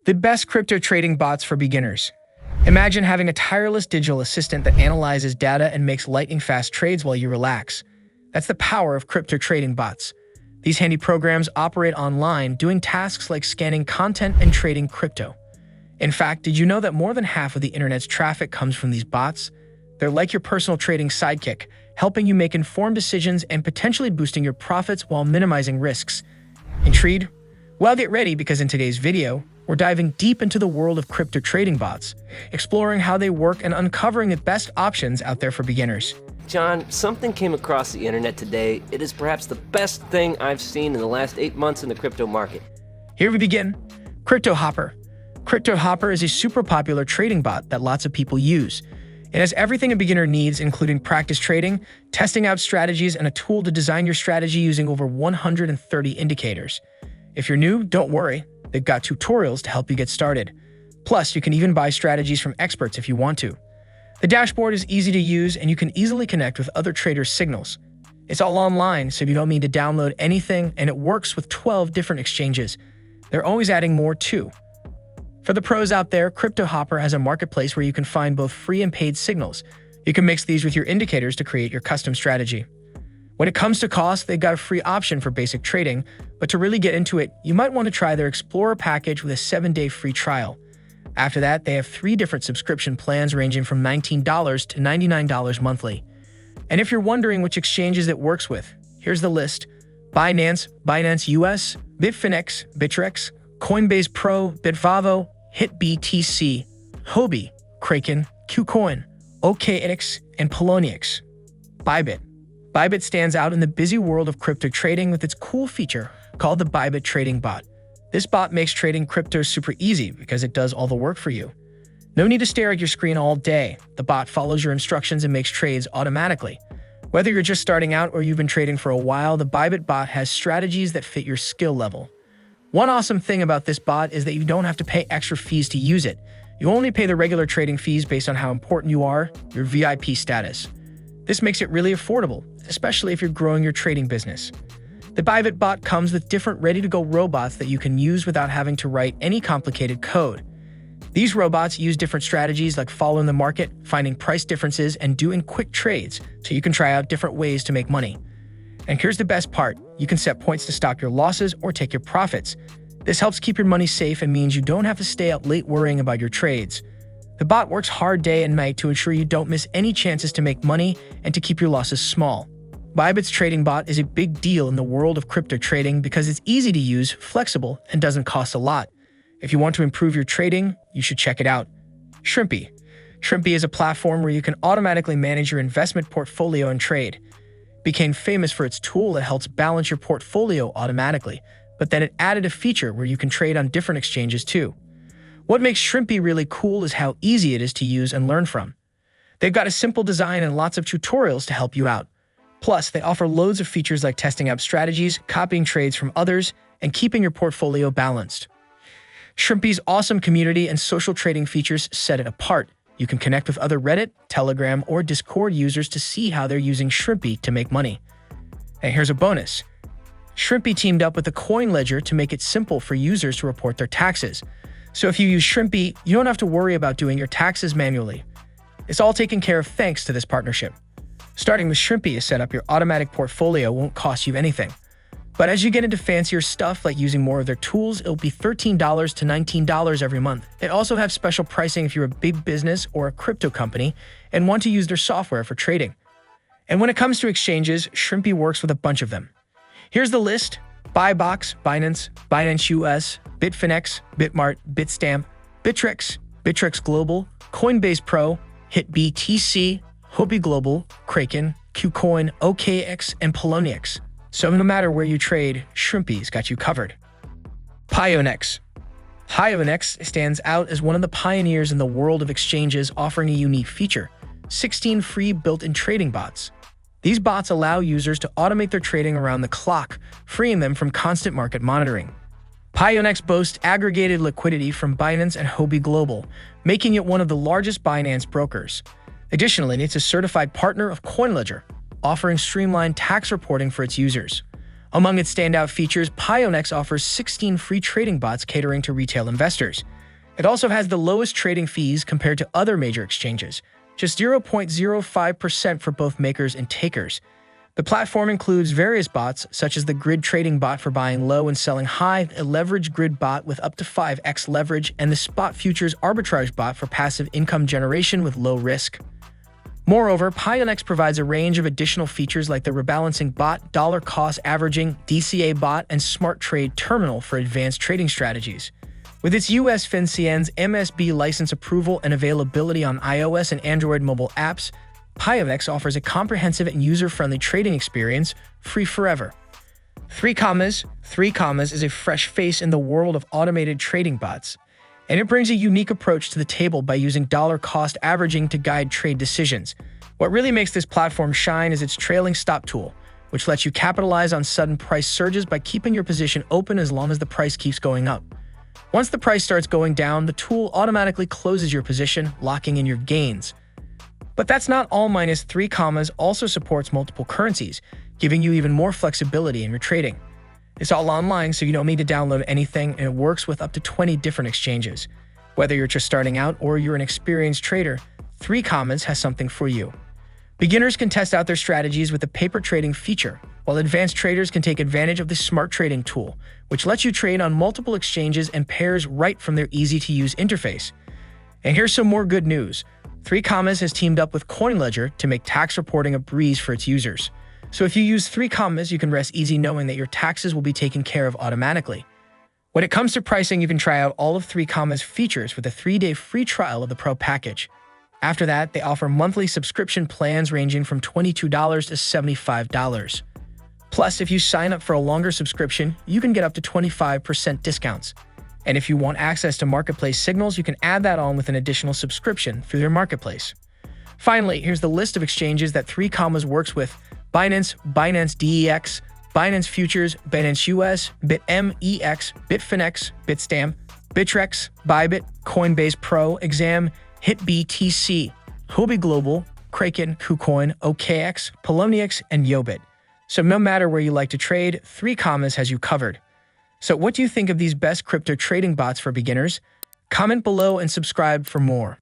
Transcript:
The best crypto trading bots for beginners. Imagine having a tireless digital assistant that analyzes data and makes lightning-fast trades while you relax. That's the power of crypto trading bots. These handy programs operate online, doing tasks like scanning content and trading crypto. In fact, did you know that more than half of the internet's traffic comes from these bots? They're like your personal trading sidekick, helping you make informed decisions and potentially boosting your profits while minimizing risks. Intrigued? Well, get ready because in today's video, we're diving deep into the world of crypto trading bots, exploring how they work and uncovering the best options out there for beginners. John, something came across the internet today. It is perhaps the best thing I've seen in the last 8 months in the crypto market. Here we begin. CryptoHopper. CryptoHopper is a super popular trading bot that lots of people use. It has everything a beginner needs, including practice trading, testing out strategies, and a tool to design your strategy using over 130 indicators. If you're new, don't worry. They've got tutorials to help you get started. Plus, you can even buy strategies from experts if you want to. The dashboard is easy to use and you can easily connect with other traders' signals. It's all online, so you don't need to download anything, and it works with 12 different exchanges. They're always adding more too. For the pros out there, CryptoHopper has a marketplace where you can find both free and paid signals. You can mix these with your indicators to create your custom strategy. When it comes to cost, they've got a free option for basic trading, but to really get into it, you might want to try their Explorer package with a 7-day free trial. After that, they have 3 different subscription plans ranging from $19 to $99 monthly. And if you're wondering which exchanges it works with, here's the list: Binance, Binance US, Bitfinex, Bittrex, Coinbase Pro, Bitvavo, HitBTC, Huobi, Kraken, KuCoin, OKX, and Poloniex. Bybit. Bybit stands out in the busy world of crypto trading with its cool feature called the Bybit Trading Bot. This bot makes trading crypto super easy because it does all the work for you. No need to stare at your screen all day. The bot follows your instructions and makes trades automatically. Whether you're just starting out or you've been trading for a while, the Bybit bot has strategies that fit your skill level. One awesome thing about this bot is that you don't have to pay extra fees to use it. You only pay the regular trading fees based on how important you are, your VIP status. This makes it really affordable, especially if you're growing your trading business. The Bybit bot comes with different ready-to-go robots that you can use without having to write any complicated code. These robots use different strategies like following the market, finding price differences, and doing quick trades, so you can try out different ways to make money. And here's the best part: you can set points to stop your losses or take your profits. This helps keep your money safe and means you don't have to stay up late worrying about your trades. The bot works hard day and night to ensure you don't miss any chances to make money and to keep your losses small. Bybit's trading bot is a big deal in the world of crypto trading because it's easy to use, flexible, and doesn't cost a lot. If you want to improve your trading, you should check it out. Shrimpy. Shrimpy is a platform where you can automatically manage your investment portfolio and trade. It became famous for its tool that helps balance your portfolio automatically, but then it added a feature where you can trade on different exchanges too. What makes Shrimpy really cool is how easy it is to use and learn from. They've got a simple design and lots of tutorials to help you out. Plus, they offer loads of features like testing out strategies, copying trades from others, and keeping your portfolio balanced. Shrimpy's awesome community and social trading features set it apart. You can connect with other Reddit, Telegram, or Discord users to see how they're using Shrimpy to make money. And here's a bonus. Shrimpy teamed up with the CoinLedger to make it simple for users to report their taxes. So if you use Shrimpy, you don't have to worry about doing your taxes manually. It's all taken care of thanks to this partnership. Starting with Shrimpy to set up your automatic portfolio won't cost you anything. But as you get into fancier stuff like using more of their tools, it'll be $13 to $19 every month. They also have special pricing if you're a big business or a crypto company and want to use their software for trading. And when it comes to exchanges, Shrimpy works with a bunch of them. Here's the list: Buybox, Binance, Binance US, Bitfinex, Bitmart, Bitstamp, Bittrex, Bittrex Global, Coinbase Pro, HitBTC, Huobi Global, Kraken, KuCoin, OKX, and Poloniex. So no matter where you trade, Shrimpy's got you covered. Pionex. Pionex stands out as one of the pioneers in the world of exchanges, offering a unique feature: 16 free built-in trading bots. These bots allow users to automate their trading around the clock, freeing them from constant market monitoring. Pionex boasts aggregated liquidity from Binance and Huobi Global, making it one of the largest Binance brokers. Additionally, it's a certified partner of CoinLedger, offering streamlined tax reporting for its users. Among its standout features, Pionex offers 16 free trading bots catering to retail investors. It also has the lowest trading fees compared to other major exchanges, just 0.05% for both makers and takers. The platform includes various bots, such as the Grid Trading Bot for buying low and selling high, a leverage grid bot with up to 5x leverage, and the Spot Futures Arbitrage Bot for passive income generation with low risk. Moreover, Pionex provides a range of additional features like the rebalancing bot, dollar cost averaging, DCA bot, and smart trade terminal for advanced trading strategies. With its US FinCEN's MSB license approval and availability on iOS and Android mobile apps, Pionex offers a comprehensive and user-friendly trading experience, free forever. 3 Commas is a fresh face in the world of automated trading bots, and it brings a unique approach to the table by using dollar cost averaging to guide trade decisions. What really makes this platform shine is its trailing stop tool, which lets you capitalize on sudden price surges by keeping your position open as long as the price keeps going up. Once the price starts going down, the tool automatically closes your position, locking in your gains. But that's not all. 3 Commas also supports multiple currencies, giving you even more flexibility in your trading. It's all online, so you don't need to download anything, and it works with up to 20 different exchanges. Whether you're just starting out or you're an experienced trader, 3 Commas has something for you. Beginners can test out their strategies with the paper trading feature, while advanced traders can take advantage of the smart trading tool, which lets you trade on multiple exchanges and pairs right from their easy-to-use interface. And here's some more good news. 3 Commas has teamed up with CoinLedger to make tax reporting a breeze for its users. So if you use 3 Commas, you can rest easy knowing that your taxes will be taken care of automatically. When it comes to pricing, you can try out all of 3 Commas features with a 3-day free trial of the Pro package. After that, they offer monthly subscription plans ranging from $22 to $75. Plus, if you sign up for a longer subscription, you can get up to 25% discounts. And if you want access to marketplace signals, you can add that on with an additional subscription through their marketplace. Finally, here's the list of exchanges that 3 Commas works with: Binance, Binance DEX, Binance Futures, Binance US, BitMEX, Bitfinex, Bitstamp, Bittrex, Bybit, Coinbase Pro, Exam, HitBTC, Huobi Global, Kraken, KuCoin, OKX, Poloniex, and Yobit. So no matter where you like to trade, 3 Commas has you covered. So what do you think of these best crypto trading bots for beginners? Comment below and subscribe for more.